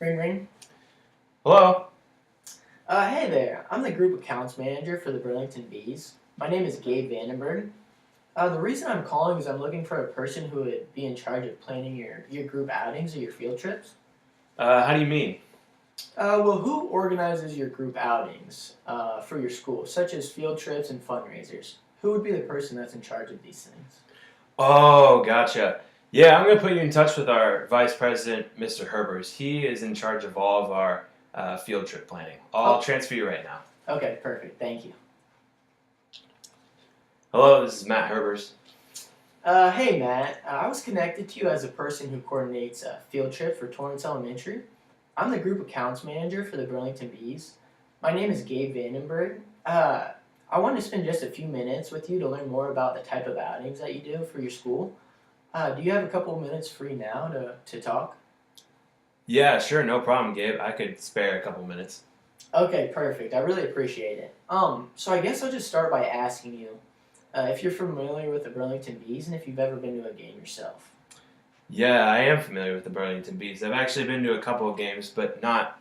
Ring ring. Hello. Hey there. I'm the group accounts manager for the Burlington Bees. My name is Gabe Vandenberg. The reason I'm calling is I'm looking for a person who would be in charge of planning your group outings or your field trips. How do you mean? Well, who organizes your group outings for your school, such as field trips and fundraisers? Who would be the person that's in charge of these things? Oh, gotcha. Yeah, I'm gonna put you in touch with our vice president, Mr. Herbers. He is in charge of all of our field trip planning. I'll Oh, transfer you right now. okay, perfect. Thank you. Hello, this is Matt Herbers. Hey Matt, I was connected to you as a person who coordinates a field trip for Torrance Elementary. I'm the group accounts manager for the Burlington Bees. My name is Gabe Vandenberg. I wanted to spend just a few minutes with you to learn more about the type of outings that you do for your school. Do you have a couple of minutes free now to talk? Yeah, sure, no problem, Gabe. I could spare a couple minutes. Okay, perfect. I really appreciate it. So I guess I'll just start by asking you if you're familiar with the Burlington Bees and if you've ever been to a game yourself. Yeah, I am familiar with the Burlington Bees. I've actually been to a couple of games, but not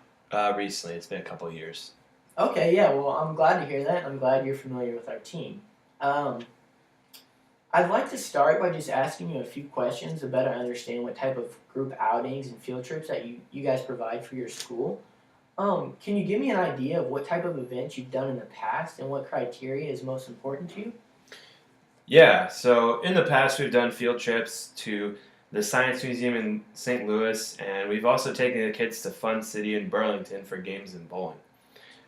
recently. It's been a couple of years. Okay, yeah, well, I'm glad to hear that. I'm glad you're familiar with our team. Um, I'd like to start by just asking you a few questions to better understand what type of group outings and field trips that you guys provide for your school. Can you give me an idea of what type of events you've done in the past and what criteria is most important to you? Yeah, so in the past we've done field trips to the Science Museum in St. Louis, and we've also taken the kids to Fun City in Burlington for games and bowling.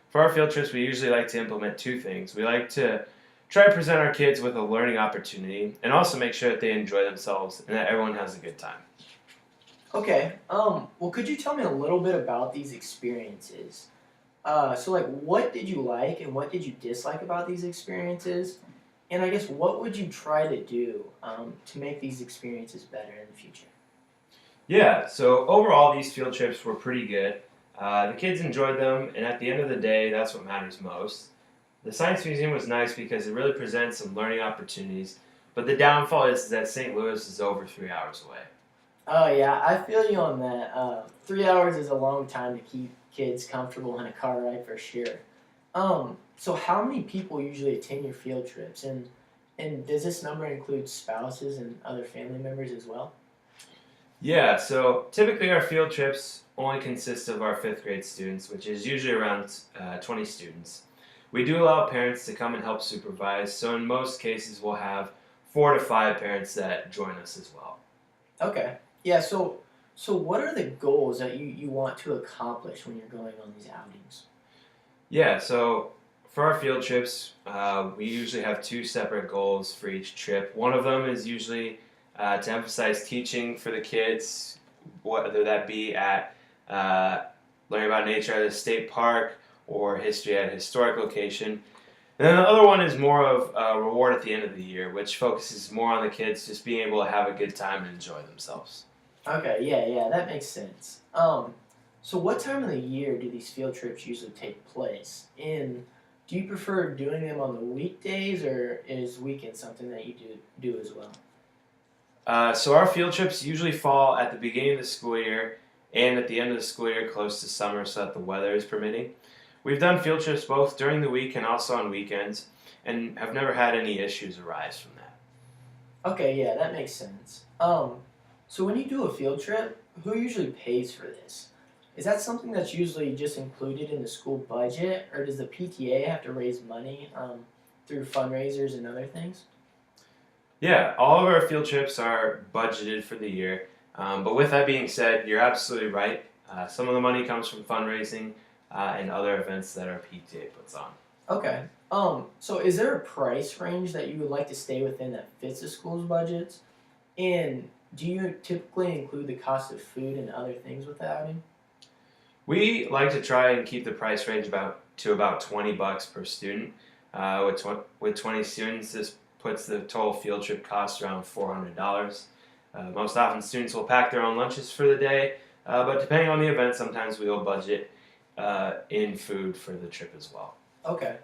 For our field trips, we usually like to implement two things. We like to try to present our kids with a learning opportunity and also make sure that they enjoy themselves and that everyone has a good time. Okay, well, could you tell me a little bit about these experiences? So, what did you like and what did you dislike about these experiences? And I guess what would you try to do to make these experiences better in the future? Yeah, so overall, these field trips were pretty good. The kids enjoyed them, and at the end of the day, that's what matters most. The Science Museum was nice because it really presents some learning opportunities, but the downfall is that St. Louis is over 3 hours away. Oh yeah, I feel you on that. 3 hours is a long time to keep kids comfortable in a car ride for sure. So how many people usually attend your field trips, and does this number include spouses and other family members as well? Yeah, so typically our field trips only consist of our fifth grade students, which is usually around 20 students. We do allow parents to come and help supervise, so in most cases we'll have 4 to 5 parents that join us as well. Okay. Yeah. So what are the goals that you want to accomplish when you're going on these outings? Yeah, so for our field trips, we usually have two separate goals for each trip. One of them is usually to emphasize teaching for the kids, whether that be at learning about nature at a state park or history at a historic location. And then the other one is more of a reward at the end of the year, which focuses more on the kids just being able to have a good time and enjoy themselves. Okay. Yeah. Yeah. That makes sense. So what time of the year do these field trips usually take place? And do you prefer doing them on the weekdays or is weekend something that you do as well? So our field trips usually fall at the beginning of the school year and at the end of the school year close to summer so that the weather is permitting. We've done field trips both during the week and also on weekends and have never had any issues arise from that. Okay, yeah, that makes sense. So when you do a field trip, who usually pays for this? Is that something that's usually just included in the school budget, or does the PTA have to raise money through fundraisers and other things? Yeah, all of our field trips are budgeted for the year. But with that being said, you're absolutely right. Some of the money comes from fundraising and other events that our PTA puts on. Okay. So is there a price range that you would like to stay within that fits the school's budgets? And do you typically include the cost of food and other things with the outing? We like to try and keep the price range about $20 per student. With 20 students, this puts the total field trip cost around $400. Most often, students will pack their own lunches for the day, but depending on the event, sometimes we will budget in food for the trip as well. Okay.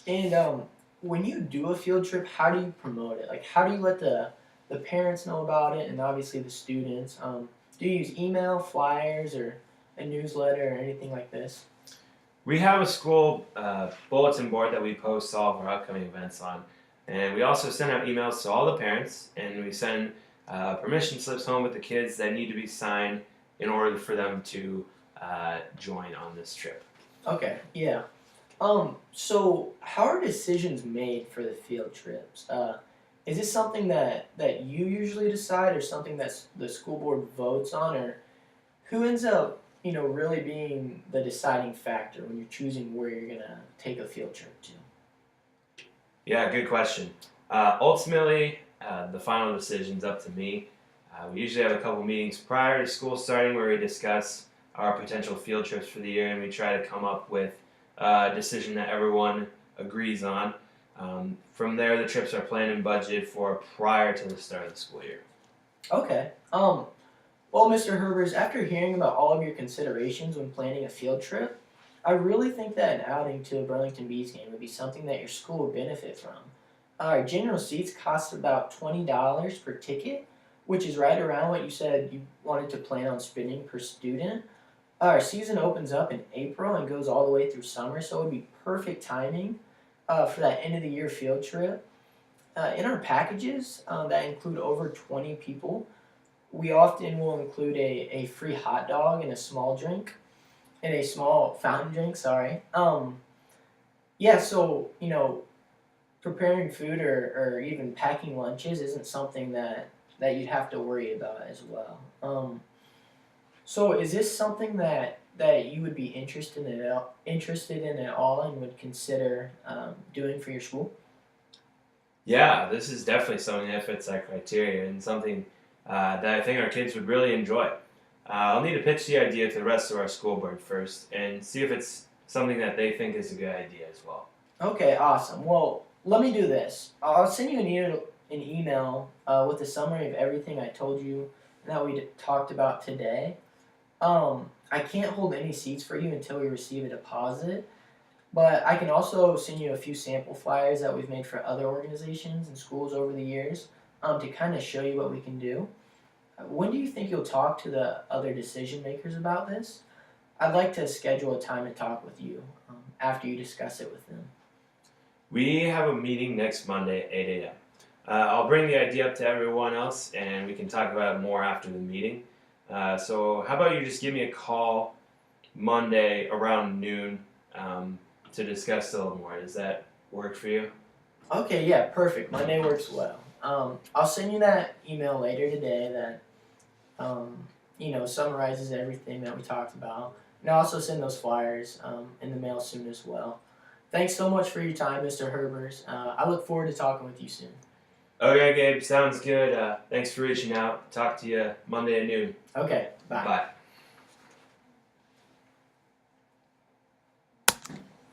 And when you do a field trip, how do you promote it? Like, how do you let the parents know about it, and obviously the students? Do you use email, flyers, or a newsletter or anything like this? We have a school bulletin board that we post all of our upcoming events on, and we also send out emails to all the parents, and we send permission slips home with the kids that need to be signed in order for them to join on this trip. Okay, yeah. So how are decisions made for the field trips? Is this something that you usually decide, or something that the school board votes on, or who ends up, really being the deciding factor when you're choosing where you're gonna take a field trip to? Yeah, good question. Ultimately, the final decision's up to me. We usually have a couple meetings prior to school starting where we discuss our potential field trips for the year, and we try to come up with a decision that everyone agrees on. From there, the trips are planned and budgeted for prior to the start of the school year. Okay. Well, Mr. Herbers, after hearing about all of your considerations when planning a field trip, I really think that an outing to a Burlington Bees game would be something that your school would benefit from. Our general seats cost about $20 per ticket, which is right around what you said you wanted to plan on spending per student. Our season opens up in April and goes all the way through summer, so it would be perfect timing for that end of the year field trip. In our packages that include over 20 people, we often will include a free hot dog and a small drink, and a small fountain drink, sorry. Yeah, so, preparing food or even packing lunches isn't something that you'd have to worry about as well. So is this something that you would be interested in at all and would consider doing for your school? Yeah, this is definitely something that fits that criteria and something that I think our kids would really enjoy. I'll need to pitch the idea to the rest of our school board first and see if it's something that they think is a good idea as well. Okay, awesome. Well, let me do this. I'll send you an email with a summary of everything I told you that we talked about today. I can't hold any seats for you until we receive a deposit, but I can also send you a few sample flyers that we've made for other organizations and schools over the years to kind of show you what we can do. When do you think you'll talk to the other decision makers about this? I'd like to schedule a time to talk with you after you discuss it with them. We have a meeting next Monday at 8 a.m. I'll bring the idea up to everyone else and we can talk about it more after the meeting. So how about you just give me a call Monday around noon to discuss a little more. Does that work for you? Okay, yeah, perfect. Monday works well. I'll send you that email later today that summarizes everything that we talked about. And I'll also send those flyers in the mail soon as well. Thanks so much for your time, Mr. Herbers. I look forward to talking with you soon. Okay, Gabe, sounds good. Thanks for reaching out. Talk to you Monday at noon. Okay, bye. Bye.